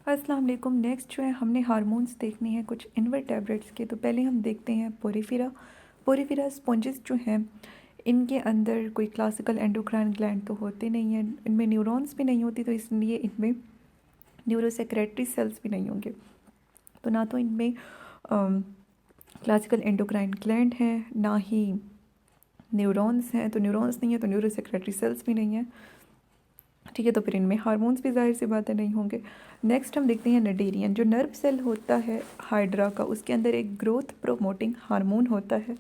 अस्सलाम वालेकुम। नेक्स्ट जो है हमने हार्मोन्स देखने हैं कुछ इनवर्टेब्रेट्स के। तो पहले हम देखते हैं पोरीफेरा। पोरीफेरा स्पॉन्जेस जो हैं इनके अंदर कोई क्लासिकल एंडोक्राइन ग्लैंड तो होते नहीं हैं, इनमें न्यूरॉन्स भी नहीं होती, तो इसलिए इनमें न्यूरोसेक्रेटरी सेल्स भी नहीं होंगे। तो ना तो इनमें क्लासिकल एंडोक्राइन ग्लैंड है, ना ही न्यूरॉन्स हैं। तो न्यूरॉन्स नहीं है तो न्यूरोसेक्रेटरी सेल्स भी नहीं है। ठीक है, तो फिर इनमें हार्मोन्स भी ज़ाहिर सी बातें नहीं होंगे। नेक्स्ट हम देखते हैं नडेरियन। जो नर्व सेल होता है हाइड्रा का, उसके अंदर एक ग्रोथ प्रोमोटिंग हार्मोन होता है,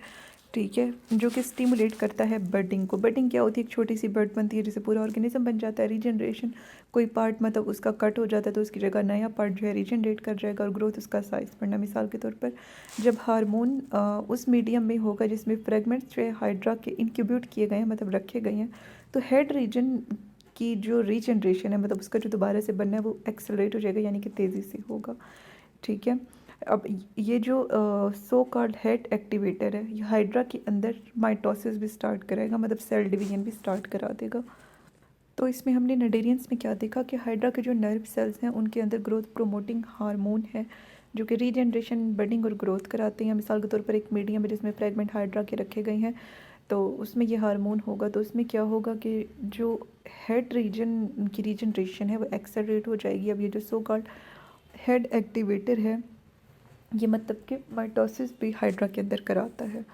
ठीक है, जो कि स्टिमुलेट करता है बर्डिंग को। बर्डिंग क्या होती है? एक छोटी सी बर्ड बनती है जिससे पूरा ऑर्गेनिज्म बन जाता है। रीजनरेशन, कोई पार्ट मतलब उसका कट हो जाता है तो उसकी जगह नया पार्ट जो है रीजनरेट कर जाएगा और ग्रोथ उसका साइज बढ़ना। मिसाल के तौर पर जब हार्मोन उस मीडियम में होगा जिसमें फ्रेगमेंट्स जो है हाइड्रा के इंक्यूब्यूट किए गए हैं, मतलब रखे गए हैं, तो हेड रीजन की जो रीजनरेशन है, मतलब उसका जो दोबारा से बनना है, वो एक्सेलरेट हो जाएगा, यानी कि तेज़ी से होगा। ठीक है, अब ये जो सो कॉल्ड हेड एक्टिवेटर है, ये हाइड्रा के अंदर माइटोसिस भी स्टार्ट कराएगा, मतलब सेल डिवीजन भी स्टार्ट करा देगा। तो इसमें हमने नडेरियंस में क्या देखा कि हाइड्रा के जो नर्व सेल्स हैं उनके अंदर ग्रोथ प्रोमोटिंग हार्मोन है जो कि रीजनरेशन, बडिंग और ग्रोथ कराते हैं। मिसाल के तौर पर एक मीडियम है जिसमें फ्रेगमेंट हाइड्रा के रखे गए हैं, तो उसमें ये हार्मोन होगा, तो उसमें क्या होगा कि जो हेड रीजन की रीजनरेशन है वो एक्सेलरेट हो जाएगी। अब ये जो सो कॉल्ड हेड एक्टिवेटर है, ये मतलब कि माइटोसिस भी हाइड्रा के अंदर कराता है।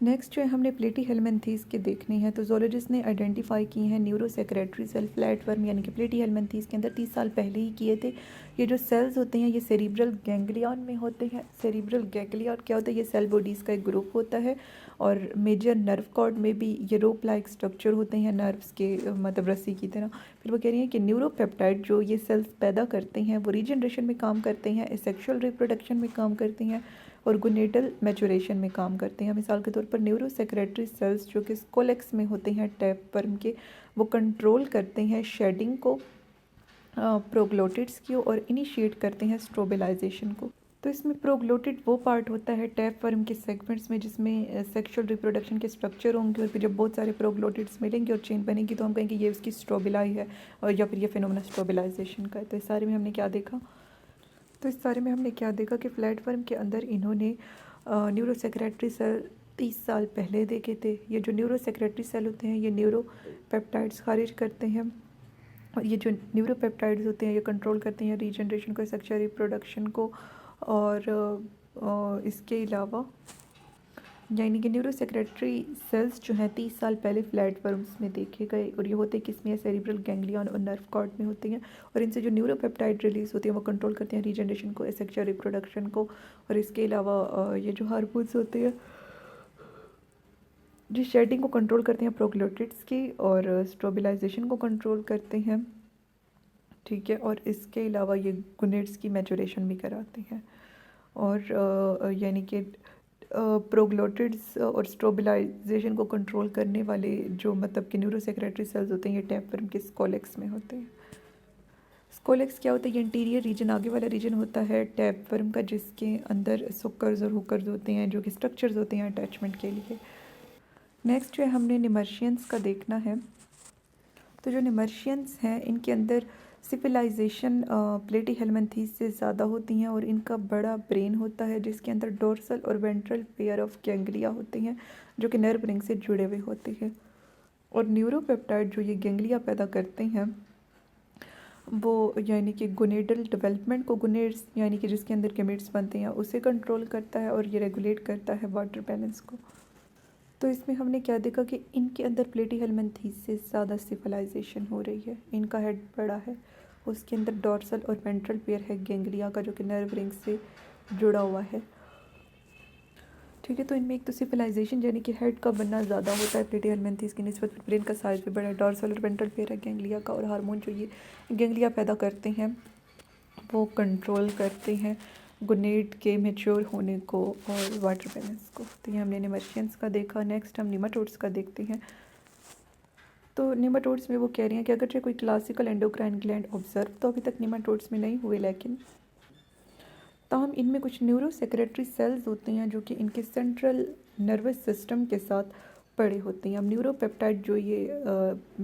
नेक्स्ट जो है हमने प्लेटी हेलमिंथीस के देखने हैं। तो जोलॉजिस्ट ने आइडेंटिफाई किए हैं न्यूरोसेक्रेटरी सेल फ्लैटवर्म, यानी कि प्लेटी हेलमिंथीस के अंदर 30 साल पहले ही किए थे। ये जो सेल्स होते हैं ये सेरिब्रल गैंग्लियन में होते हैं। सेरिब्रल गैंग्लियन क्या होता है? ये सेल बॉडीज़ का एक ग्रुप होता है और मेजर नर्व कॉर्ड में भी ये रोप लाइक स्ट्रक्चर होते हैं नर्व्स के, मतलब रस्सी की तरह। फिर वो कह रही हैं कि न्यूरोपेप्टाइड जो ये सेल्स पैदा करते हैं वो रीजनरेशन में काम करते हैं, सेक्शुअल रिप्रोडक्शन में काम करते हैं और गोनेडल मैचुरेशन में काम करते हैं। मिसाल के तौर पर न्यूरोसेक्रेटरी सेल्स जो कि स्कोलेक्स में होते हैं टैपवर्म के, वो कंट्रोल करते हैं शेडिंग को, प्रोग्लोटिड्स की, और इनिशिएट करते हैं स्ट्रोबिलाइजेशन को। तो इसमें प्रोग्लोटिड वो पार्ट होता है टैपवर्म के सेगमेंट्स में जिसमें सेक्सुअल रिप्रोडक्शन के स्ट्रक्चर होंगे, और फिर जब बहुत सारे प्रोग्लोटिड्स मिलेंगे और चेन बनेगी तो हम कहेंगे ये उसकी स्ट्रोबिलाई है, और या फिर ये फिनोमेना स्ट्रोबिलाइजेशन का है। तो इस सारे में हमने क्या देखा? तो इस बारे में हमने क्या देखा कि प्लेटफॉर्म के अंदर इन्होंने न्यूरोसेक्रेटरी सेल 30 साल पहले देखे थे। ये जो न्यूरोसेक्रेटरी सेल होते हैं ये न्यूरो पेप्टाइड्स खारिज करते हैं, और ये जो न्यूरो पेप्टाइड्स होते हैं ये कंट्रोल करते हैं रीजनरेशन को, सेक्सुअल रिप्रोडक्शन को, और इसके अलावा यानी कि न्यूरो सेक्रेटरी सेल्स जो हैं 30 साल पहले फ्लैटवर्म्स में देखे गए, और ये होते किसमें? सेरिब्रल गैंग्लियन और नर्व कॉर्ड में होते हैं, और इनसे जो न्यूरोपेप्टाइड रिलीज होती हैं वो कंट्रोल करते हैं रीजनरेशन को, सेक्सुअल रिप्रोडक्शन को, और इसके अलावा ये जो हार्मोन्स होते हैं जो शेडिंग को कंट्रोल करते हैं प्रोग्लोटिड्स की, और स्ट्रोबिलाइजेशन को कंट्रोल करते हैं। ठीक है, और इसके अलावा ये गुनेड्स की मैचुरेशन भी कराते हैं, और यानी कि प्रोग्लोटिड्स और स्ट्रोबिलाइजेशन को कंट्रोल करने वाले जो मतलब कि न्यूरोसेक्रेटरी सेल्स होते हैं ये टैपवर्म के स्कोलेक्स में होते हैं। स्कोलेक्स क्या होता है? ये इंटीरियर रीजन, आगे वाला रीजन होता है टैपवर्म का, जिसके अंदर सुकर्स और हुकर्स होते हैं जो कि स्ट्रक्चर्स होते हैं अटैचमेंट के लिए। नेक्स्ट जो है हमने निमर्शियंस का देखना है। तो जो निमर्शियंस हैं इनके अंदर सिविलाइजेशन प्लेटी हेलमिंथीस से ज़्यादा होती हैं, और इनका बड़ा ब्रेन होता है जिसके अंदर डोर्सल और वेंट्रल पेयर ऑफ गैंग्लिया होते हैं जो कि नर्व रिंग से जुड़े हुए होते हैं। और न्यूरोपेप्टाइड जो ये गैंग्लिया पैदा करते हैं वो यानी कि गोनेडल डेवलपमेंट को, गोनेड्स यानी कि जिसके अंदर गैमेट्स बनते हैं, उसे कंट्रोल करता है, और ये रेगुलेट करता है वाटर बैलेंस को। तो इसमें हमने क्या देखा कि इनके अंदर प्लेटी हेलमिंथीस से ज़्यादा सिविलाइजेशन हो रही है। इनका हेड बड़ा है, उसके अंदर डॉर्सल और वेंट्रल पेयर है गैंग्लिया का जो कि नर्व रिंग से जुड़ा हुआ है। ठीक है, तो इनमें एक तो सिविलाइजेशन यानी कि हेड का बनना ज़्यादा होता है प्लेटी हेलमिंथीस की निस्बत, ब्रेन का साइज भी बड़ा है, डॉर्सल और वेंट्रल पेयर है गैंग्लिया का, और हार्मोन जो ये गैंग्लिया पैदा करते हैं वो कंट्रोल करते हैं गुनेड के मेच्योर होने को और वाटर बैलेंस को। तो ये हमने निमर्शियंस का देखा। नेक्स्ट हम निमाटोड्स का देखते हैं। तो निमाटोड्स में वो कह रही हैं कि अगर कोई क्लासिकल एंडोक्राइन ग्लैंड ऑब्जर्व तो अभी तक निमाटोड्स में नहीं हुए, लेकिन ताहम इनमें कुछ न्यूरो सेक्रेटरी सेल्स होते हैं जो कि इनके सेंट्रल नर्वस सिस्टम के साथ पड़े होते हैं। अब न्यूरोपेप्टाइड जो ये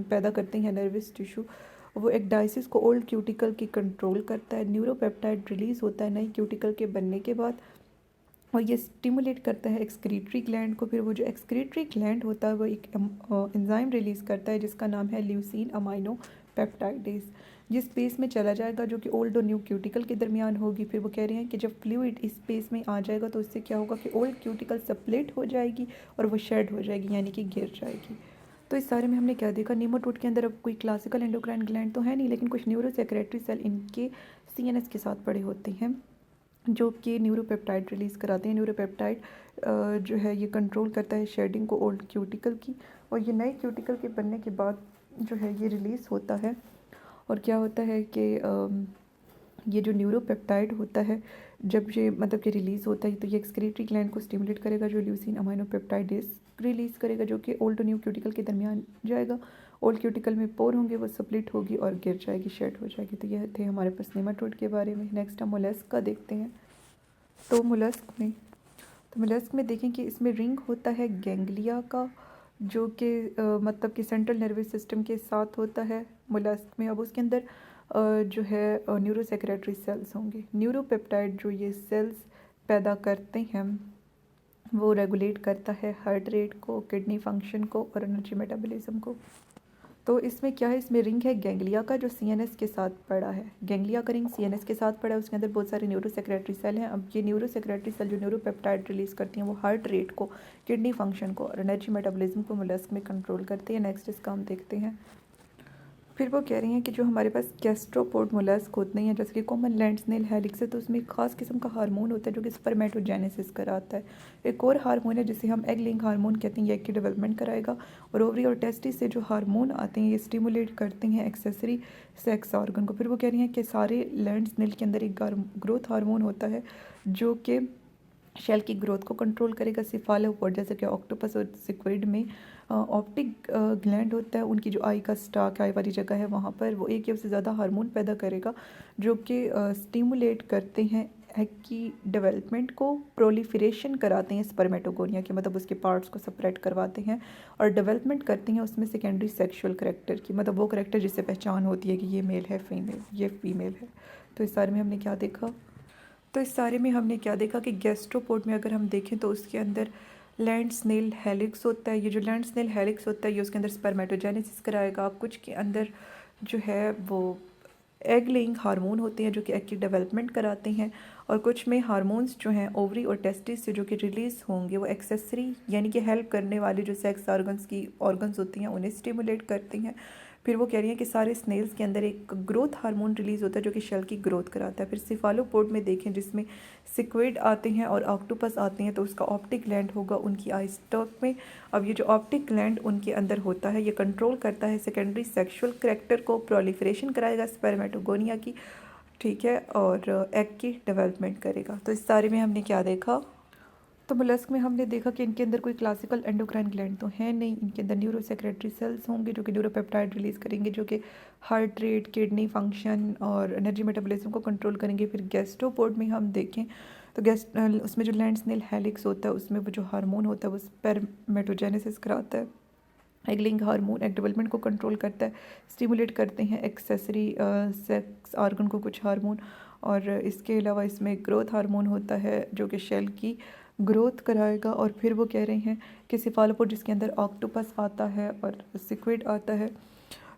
पैदा करते हैं नर्वस टिश्यू, वो एक डायसिस को ओल्ड क्यूटिकल की कंट्रोल करता है। न्यूरोपेप्टाइड रिलीज़ होता है नई क्यूटिकल के बनने के बाद, और ये स्टिमुलेट करता है एक्सक्रीटरी ग्लैंड को। फिर वो जो एक्सक्रीटरी ग्लैंड होता है वो एक एंजाइम रिलीज़ करता है जिसका नाम है ल्यूसीन अमाइनो पेप्टाइडेज, जिस स्पेस में चला जाएगा जो कि ओल्ड और न्यू क्यूटिकल के दरमियान होगी। फिर वो कह रहे हैं कि जब फ्लूइड इस स्पेस में आ जाएगा तो उससे क्या होगा कि ओल्ड क्यूटिकल सप्लेट हो जाएगी और वो शेड हो जाएगी, यानी कि गिर जाएगी। तो इस सारे में हमने क्या देखा, नीमोटोड के अंदर अब कोई क्लासिकल एंडोक्राइन ग्लैंड तो है नहीं, लेकिन कुछ न्यूरो सेक्रेटरी सेल इनके CNS के साथ पड़े होते हैं जो कि न्यूरोपेप्टाइड रिलीज़ कराते हैं। न्यूरोपेप्टाइड जो है ये कंट्रोल करता है शेडिंग को ओल्ड क्यूटिकल की, और ये नए क्यूटिकल के बनने के बाद जो है ये रिलीज़ होता है। और क्या होता है कि ये जो न्यूरोपेप्टाइड होता है जब ये मतलब कि रिलीज़ होता है तो ये एक्सक्रीटरी ग्लैंड को स्टिमुलेट करेगा जो ल्यूसीन अमाइनो पेप्टाइडेज रिलीज़ करेगा जो कि ओल्ड और न्यू क्यूटिकल के दरमियान जाएगा। ओल्ड क्यूटिकल में पोर होंगे, वो स्प्लिट होगी और गिर जाएगी, शेड हो जाएगी। तो यह थे हमारे पास नेमाटोड के बारे में। नेक्स्ट हम मोलस्क का देखते हैं। तो मोलस्क में देखें कि इसमें रिंग होता है गैंग्लिया का, जो कि मतलब कि सेंट्रल नर्वस सिस्टम के साथ होता है मोलस्क में। अब उसके अंदर जो है न्यूरो सेक्रेटरी सेल्स होंगे। न्यूरोपेप्टाइड जो ये सेल्स पैदा करते हैं वो रेगुलेट करता है हार्ट रेट को, किडनी फंक्शन को और एनर्जी मेटाबॉलिज्म को। तो इसमें क्या है, इसमें रिंग है गैंग्लिया का जो CNS के साथ पड़ा है। गैंग्लिया का रिंग CNS के साथ पड़ा है, उसके अंदर बहुत सारे न्यूरो सेक्रेटरी सेल हैं। अब ये न्यूरो सेक्रेटरी सेल जो न्यूरोपेप्टाइड रिलीज़ करती हैं वो हार्ट रेट को, किडनी फंक्शन को और एनर्जी मेटाबॉलिज्म को मोलस्क में कंट्रोल करती है। नेक्स्ट इसका हम देखते हैं। फिर वो कह रही हैं कि जो हमारे पास गैस्ट्रोपोड मोलस्क होते हैं जैसे कि कॉमन लैंड स्नेल हेलिक्स है, तो उसमें एक खास किस्म का हार्मोन होता है जो कि स्पर्मेटोजेनेसिस कराता है। एक और हार्मोन है जिसे हम एग लेइंग हार्मोन कहते हैं, ये एग की डेवलपमेंट कराएगा। और ओवरी और टेस्टिस से जो हार्मोन आते हैं ये स्टिमुलेट करते हैं एक्सेसरी सेक्स ऑर्गन को। फिर वो कह रही हैं कि सारे लैंड स्नेल के अंदर एक ग्रोथ हार्मोन होता है जो कि शेल की ग्रोथ को कंट्रोल करेगा। सिफालोपोड जैसे कि ऑक्टोपस और सिक्विड में ऑप्टिक ग्लैंड होता है, उनकी जो आई का स्टाक, आई वाली जगह है वहाँ पर वो एक या उससे ज़्यादा हार्मोन पैदा करेगा जो कि स्टिमुलेट करते हैं एग की डेवलपमेंट को, प्रोलिफरेशन कराते हैं स्पर्मेटोगोनिया के, मतलब उसके पार्ट्स को सेपरेट करवाते हैं और डेवलपमेंट करते हैं उसमें सेकेंडरी सेक्सुअल करेक्टर की, मतलब वो करेक्टर जिससे पहचान होती है कि ये मेल है, फीमेल, ये फीमेल है। तो इस बारे में हमने क्या देखा, तो इस सारे में हमने क्या देखा कि गैस्ट्रोपोड में अगर हम देखें तो उसके अंदर लैंड स्नेल हेलिक्स होता है। ये जो लैंड स्नेल हेलिक्स होता है ये उसके अंदर स्पर्मेटोजेनेसिस कराएगा। कुछ के अंदर जो है वो एग लेइंग हार्मोन होते हैं जो कि एग की डेवलपमेंट कराते हैं, और कुछ में हार्मोन्स जो हैं ओवरी और टेस्टिस से जो कि रिलीज़ होंगे वो एक्सेसरी यानी कि हेल्प करने वाले जो सेक्स ऑर्गन्स होती हैं उन्हें स्टिमुलेट करती हैं। फिर वो कह रही हैं कि सारे स्नेल्स के अंदर एक ग्रोथ हार्मोन रिलीज़ होता है जो कि शेल की ग्रोथ कराता है। फिर सिफालोपोड में देखें जिसमें सिक्विड आते हैं और ऑक्टोपस आते हैं तो उसका ऑप्टिक ग्लैंड होगा उनकी आई स्टॉक में। अब ये जो ऑप्टिक ग्लैंड उनके अंदर होता है ये कंट्रोल करता है सेकेंडरी सेक्सुअल करैक्टर को, प्रोलिफरेशन कराएगा स्पर्मेटोगोनिया की, ठीक है, और एग की डेवलपमेंट करेगा। तो इस सारे में हमने क्या देखा, तो मोलस्क में हमने देखा कि इनके अंदर कोई क्लासिकल एंडोक्राइन ग्लैंड तो है नहीं, इनके अंदर न्यूरो सेक्रेटरी सेल्स होंगे जो कि न्यूरोपेप्टाइड रिलीज़ करेंगे जो कि हार्ट रेट, किडनी फंक्शन और एनर्जी मेटाबॉलिज्म को कंट्रोल करेंगे। फिर गैस्ट्रोपोड में हम देखें तो उसमें जो लैंड स्नेल हेलिक्स होता है उसमें वो जो हार्मोन होता है वो स्पर्मेटोजेनेसिस कराता है। Egg laying hormone egg development को कंट्रोल करता है, स्टिमुलेट करते हैं एक्सेसरी सेक्स ऑर्गन को कुछ हार्मोन, और इसके अलावा इसमें ग्रोथ हार्मोन होता है जो कि शेल की ग्रोथ कराएगा। और फिर वो कह रहे हैं कि सिफालोपोड जिसके अंदर ऑक्टोपस आता है और सिक्विड आता है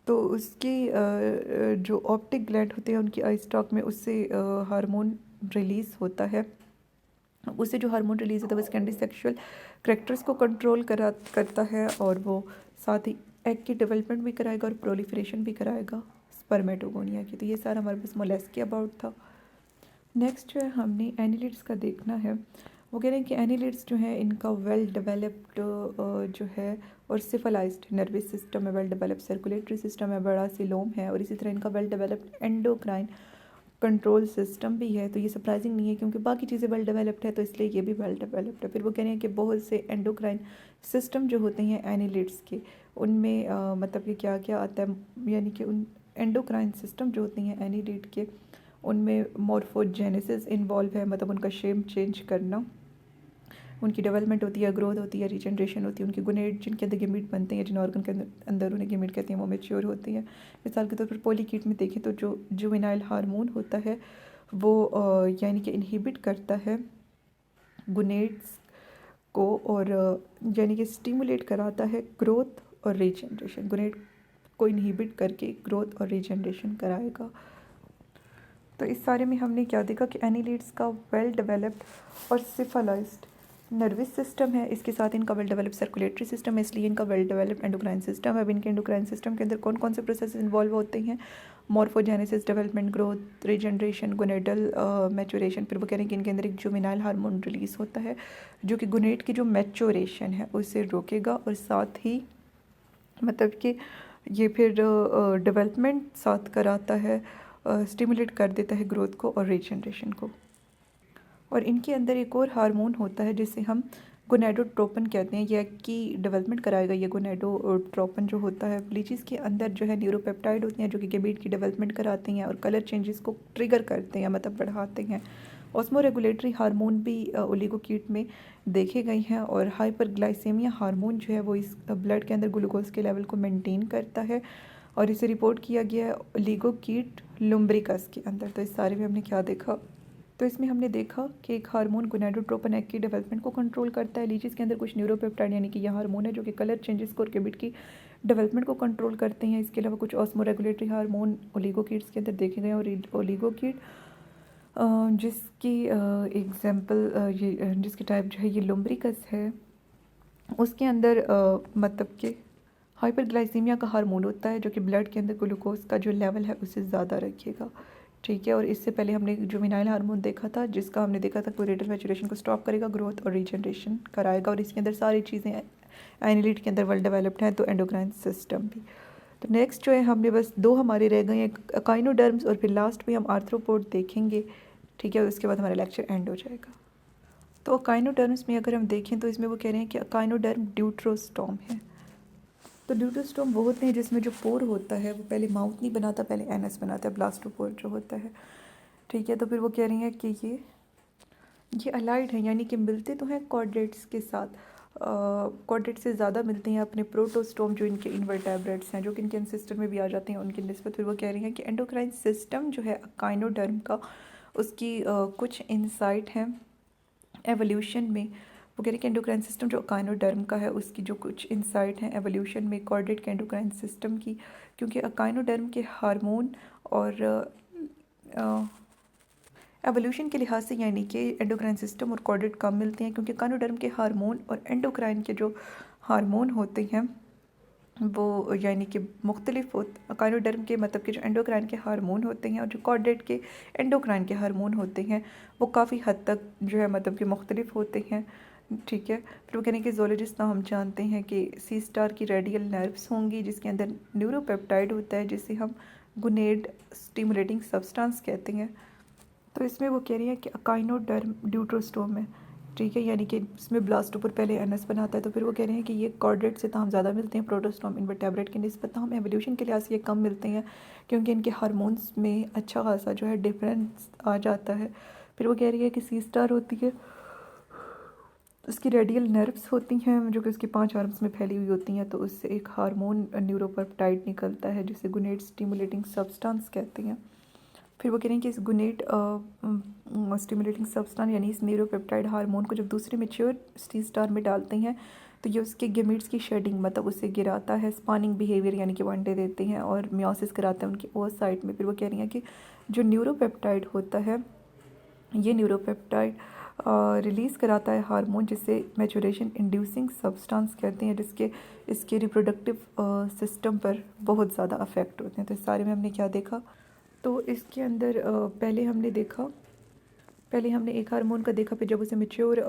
तो उसकी जो ऑप्टिक ग्लैंड होते हैं उनकी आई स्टॉक में उससे हार्मोन रिलीज़ होता है। उससे जो हार्मोन रिलीज़ होता है वो सेकेंडरी सेक्सुअल करैक्टर्स को कंट्रोल करता है और वो साथ ही एग की डेवलपमेंट भी कराएगा और प्रोलिफरेशन भी कराएगा स्पर्मेटोगोनिया की। तो ये सारा हमारे पास मोलस्क के अबाउट था। नेक्स्ट जो है हमने एनिलिड्स का देखना है। वो कह रहे हैं कि एनिलिड्स जो है इनका वेल डेवलप्ड जो है और सिफलाइज्ड नर्वस सिस्टम है, वेल डेवलप्ड सर्कुलेटरी सिस्टम है, बड़ा सिलोम है, और इसी तरह इनका well developed endocrine control system भी है। तो ये सरप्राइजिंग नहीं है क्योंकि बाकी चीज़ें वेल डेवलप्ड है तो इसलिए ये भी वेल डेवलप्ड है। फिर वो कह रहे हैं कि बहुत से एंडोक्राइन सिस्टम जो होते हैं एनिलिड्स के उनमें मतलब कि क्या क्या आता है, यानी कि उन एंडोक्राइन सिस्टम जो होती हैं एनिलिड के उनमें मॉर्फोजेनेसिस इन्वॉल्व है, मतलब उनका शेप चेंज करना। उनकी डेवलपमेंट होती है, ग्रोथ होती है, रीजनरेशन होती है, उनके गुनेट जिनके अंदर गेमीट बनते हैं, जिन ऑर्गन के अंदर उन्हें गेमीट कहते हैं, वो मैच्योर होती हैं। मिसाल के तौर पर पॉलीकीट में देखें तो जो जुवेनाइल हार्मोन होता है वो यानी कि इनहिबिट करता है गुनेट्स को, और यानी कि स्टिमुलेट कराता है ग्रोथ और रीजनरेशन। गुनेट को इनहिबिट करके ग्रोथ और रीजनरेशन कराएगा। तो इस सारे में हमने क्या देखा कि एनिलीड्स का वेल डेवलप्ड और सिफलाइज्ड नर्वस सिस्टम है, इसके साथ इनका वेल डेवलप्ड सर्कुलेटरी सिस्टम है, इसलिए इनका वेल डेवलप्ड एंडोक्राइन सिस्टम है। अब इनके एंडोक्राइन सिस्टम के अंदर कौन कौन से प्रोसेस इन्वॉल्व होते हैं? Morphogenesis, development, growth, regeneration, gonadal maturation. फिर वो कह रहे हैं कि इनके अंदर एक जुवेनाइल हार्मोन रिलीज होता है जो कि गोनेट की जो मैचुरेशन है उसे रोकेगा, और साथ ही मतलब कि ये फिर डेवलपमेंट साथ कराता है, स्टिमुलेट कर देता है ग्रोथ को और रीजनरेशन को। और इनके अंदर एक और हार्मोन होता है जिसे हम गोनेडोट्रोपिन कहते हैं, यह कि डेवलपमेंट कराएगा। ये गोनेडोट्रोपिन जो होता है लीचीज़ के अंदर जो है न्यूरोपेप्टाइड होती हैं जो कि गेमीट की डेवलपमेंट कराते हैं और कलर चेंजेस को ट्रिगर करते हैं, मतलब बढ़ाते हैं। ऑस्मो रेगुलेटरी हार्मोन भी ओलिगोकीट में देखे गए हैं, और हाइपरग्लाइसेमिया हार्मोन जो है वो इस ब्लड के अंदर ग्लूकोज के लेवल को मेंटेन करता है, और इसे रिपोर्ट किया गया है ओलिगोकीट लुम्ब्रिकस के अंदर। तो इस सारे में हमने क्या देखा? तो इसमें हमने देखा कि एक हार्मोन गोनेडोट्रोपिन एग की डेवलपमेंट को कंट्रोल करता है। लीचीज़ के अंदर कुछ न्यूरोपेप्टाइड यानी कि यह हार्मोन है जो कि कलर चेंजेस को और गेमिट की डेवलपमेंट को कंट्रोल करते हैं। इसके अलावा कुछ ऑस्मोरेगुलेटरी हार्मोन ओलिगोकीट्स के अंदर देखे गए, और ओलिगोकीट जिसकी एग्जांपल ये जिसकी टाइप जो है ये लुम्ब्रिकस है, उसके अंदर मतलब कि हाइपरग्लाइसीमिया का हार्मोन होता है जो कि ब्लड के अंदर ग्लूकोज का जो लेवल है उसे ज़्यादा रखेगा। ठीक है, और इससे पहले हमने जुवेनाइल हार्मोन देखा था जिसका हमने देखा था कोरेटल मैचुरेशन को स्टॉप करेगा, ग्रोथ और रीजनरेशन कराएगा, और इसके अंदर सारी चीज़ें एनिलीड के अंदर वेल डेवलप्ड हैं, तो एंडोक्राइन सिस्टम भी। तो नेक्स्ट जो है हमने बस दो हमारे रह गए हैं, अकाइनोडर्म्स, और फिर लास्ट में हम आर्थ्रोपोड देखेंगे। ठीक है, उसके बाद हमारा लेक्चर एंड हो जाएगा। तो अकाइनोडर्म्स में अगर हम देखें तो इसमें वो कह रहे हैं कि अकाइनोडर्म ड्यूट्रोस्टोम है। तो ड्यूट्रोस्टोम वो होते हैं जिसमें जो पोर होता है वो पहले माउथ नहीं बनाता, पहले एनस बनाता है, ब्लास्टोपोर जो होता है। ठीक है, तो फिर वो कह रही हैं कि ये अलाइड हैं, यानी कि मिलते तो हैं कॉर्डेट्स के साथ, कॉर्डेट से ज़्यादा मिलते हैं अपने प्रोटोस्टोम जो इनके इनवर्टेब्रेट्स हैं, जो कि इनके एंसेस्टर में भी आ जाते हैं उनकी निस्बत। फिर वो कह रही हैं कि एंडोक्राइन सिस्टम जो है अकाइनोडर्म का, उसकी कुछ इंसाइट हैं एवोल्यूशन में। वो कह रहे हैं कि एंडोक्राइन सिस्टम जो अकाइनोडर्म का है उसकी जो कुछ इंसाइट हैं एवोल्यूशन में कॉर्डेट के एंडोक्राइन सिस्टम की, क्योंकि अकाइनोडर्म के हार्मोन और एवोल्यूशन के लिहाज से यानी कि एंडोक्राइन सिस्टम और कॉर्डेट कम मिलते हैं, क्योंकि अकाइनोडर्म के हार्मोन और एंडोक्राइन के जो हार्मोन होते हैं वो यानी कि मुख्तलिफ होते। अकाइनोडर्म के मतलब कि जो एंडोक्राइन के हार्मोन होते हैं और जो कॉर्डेट के एंडोक्राइन के हार्मोन होते हैं वो काफ़ी हद तक जो है मतलब कि मुख्तलिफ होते हैं। ठीक है, फिर वो कहने के जोलॉजिस्ट हम जानते हैं कि सी स्टार की रेडियल नर्व्स होंगी जिसके अंदर न्यूरोपेप्टाइड होता है जिसे हम गुनेड स्टिमुलेटिंग सब्सटेंस कहते हैं। तो इसमें वो कह रही है कि अकाइनोडर्म ड्यूट्रोस्टोम है। ठीक है, यानी कि इसमें ब्लास्टोपोर पहले एनस बनाता है। तो फिर वो कह रहे हैं कि ये कॉर्डेट से ताहम ज़्यादा मिलते हैं प्रोटोस्टोम इनवर्टेब्रेट के निस्बत, ताहम एवोल्यूशन के लिहाज से ये कम मिलते हैं क्योंकि इनके हार्मोन्स में अच्छा खासा जो है डिफरेंस आ जाता है। फिर वो कह रही है कि सी स्टार होती है, उसकी रेडियल नर्व्स होती हैं जो कि उसकी 5 आर्म्स में फैली हुई होती हैं, तो उससे एक हार्मोन न्यूरोपेप्टाइड निकलता है जिसे गुनेड स्टिमुलेटिंग सब्सटेंस कहते हैं। फिर वो कह रहे हैं कि इस गुनेट स्टिमुलेटिंग सब्सटेंस यानी इस न्यूरोपेप्टाइड हार्मोन को जब दूसरे मेच्योर सी स्टार में डालते हैं तो ये उसके गेमीट्स की शेडिंग मतलब उससे गिराता है, स्पानिंग बिहेवियर यानी कि वो अंडे देते हैं और मियोसिस कराता है उनकी ओसाइट में। फिर वो कह रही हैं कि जो न्यूरोपेप्टाइड होता है ये न्यूरोपेप्टाइड रिलीज़ कराता है हार्मोन जिसे मैचुरेशन इंड्यूसिंग सब्सटेंस कहते हैं, जिसके इसके रिप्रोडक्टिव सिस्टम पर बहुत ज़्यादा अफेक्ट होते हैं। तो इस सारे में हमने क्या देखा? तो इसके अंदर पहले हमने एक हार्मोन का देखा, फिर जब उसे मेच्योर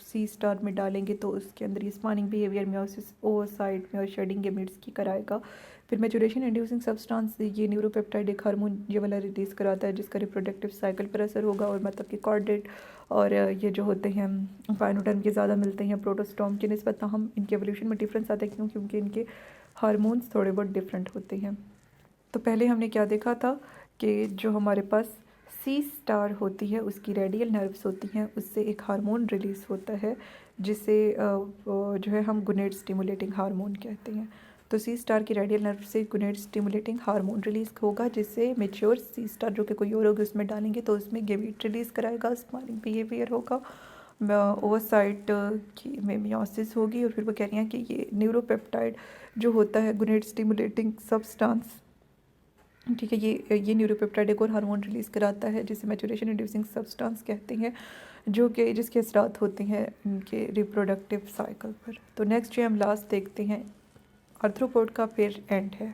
सी स्टार में डालेंगे तो उसके अंदर ये स्पानिंग बिहेवियर मियोसिस ओसाइट में और शेडिंग गेमिट्स की कराएगा। फिर मैचुरेशन इंड्यूसिंग सब्सटेंस ये न्यूरोपेप्टाइड एक हार्मोन ये वाला रिलीज़ कराता है जिसका रिप्रोडक्टिव साइकिल पर असर होगा, और मतलब कि कॉर्डेट और ये जो होते हैं अकाइनोडर्म के ज़्यादा मिलते हैं प्रोटोस्टॉम की निस्बत, हम इनके एवोल्यूशन में डिफरेंस आता है क्योंकि इनके हार्मोन्स थोड़े बहुत डिफरेंट होते हैं। तो पहले हमने क्या देखा था कि जो हमारे पास सी स्टार होती है उसकी रेडियल नर्व्स होती हैं, उससे एक हार्मोन रिलीज़ होता है जिसे जो है हम गुनेड स्टिमुलेटिंग हार्मोन कहते हैं। तो सी स्टार की रेडियल नर्व से गुनेड स्टिमुलेटिंग हार्मोन रिलीज़ होगा, जिससे मेच्योर सी स्टार जो कि कोई और होगी उसमें डालेंगे तो उसमें गेमीट रिलीज़ कराएगा, स्माइलिंग बिहेवियर होगा, ओवरसाइट की में मियोसिस होगी। और फिर वो कह रही हैं कि ये न्यूरोपेप्टाइड जो होता है गुनेड स्टिमुलेटिंग सब्सटेंस, ठीक है, ये न्यूरोपेप्टाइड एक और हार्मोन रिलीज़ कराता है जिसे मैचुरेशन इंड्यूसिंग सब्सटेंस कहते हैं, जो कि जिसके असरात होते हैं इनके रिप्रोडक्टिव साइकिल पर। तो नेक्स्ट जो हम लास्ट देखते हैं आर्थ्रोपोड का, फिर एंड है।